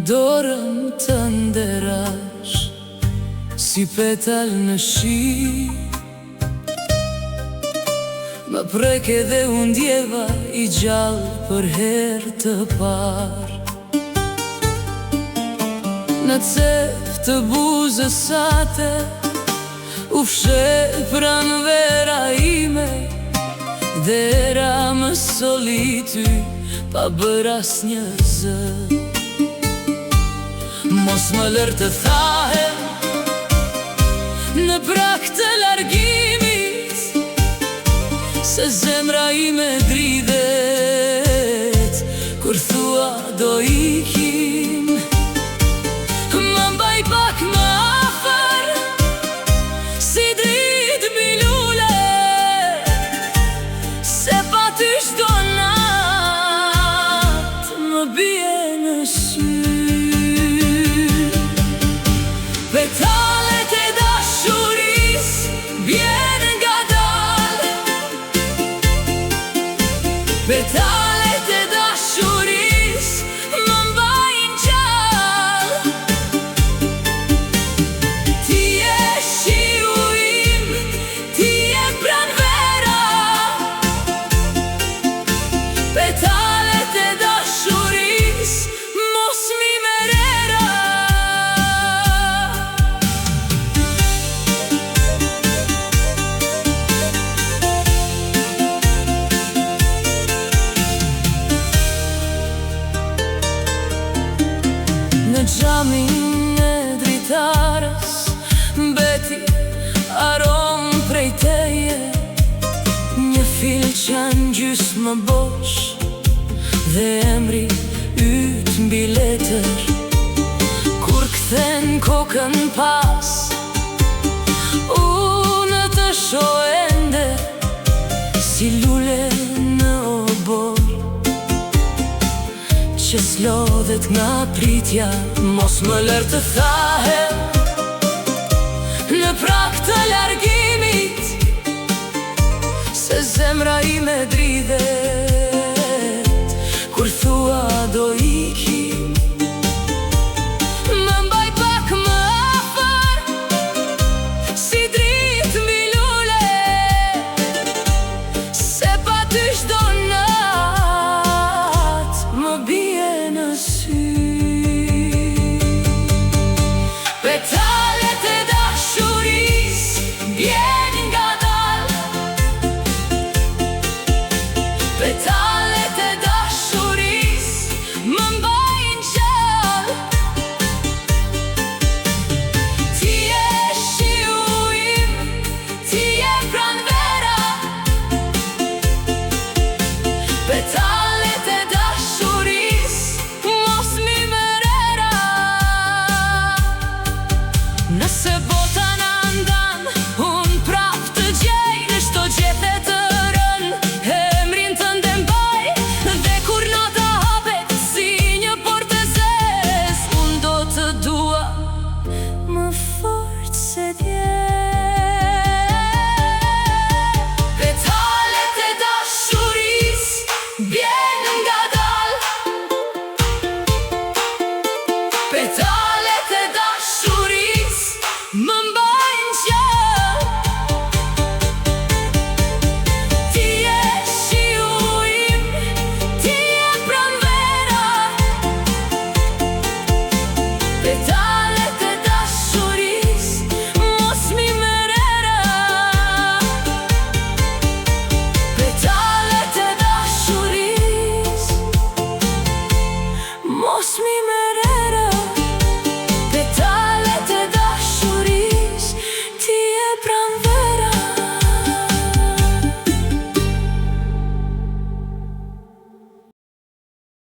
dorën të nderash si petal në shi. Më prek edhe unë djeva i gjallë për herë të parë. Në cep të buzës sate u fshe pran vera ime, dhe era më soli ty pa bër asnjë zë. Mos më lër të thahem në prak të largimit, se zemra ime dridhet kur thua do ikim. Më mbaj pak më afër si dritë mbi lule, se pa ty çdo natë më bie në sy. Petalet e dashurisë vjen nga dalë, petalet e dashurisë më mbajnë gjallë. Ti je shiu im, ti je pranvera, petalet e dashurisë mos mi merera. Në xhamin e dritarës mbeti aromë prej teje, një filqan gjysmë bosh dhe emri yt mbi letër. Kur kthen kokën pas, unë të shoh ende si lule në obor që s'lodhet nga pritja. Mos më lër të thahem në prak të largimit, se zemra ime dridhet kur thua do ik.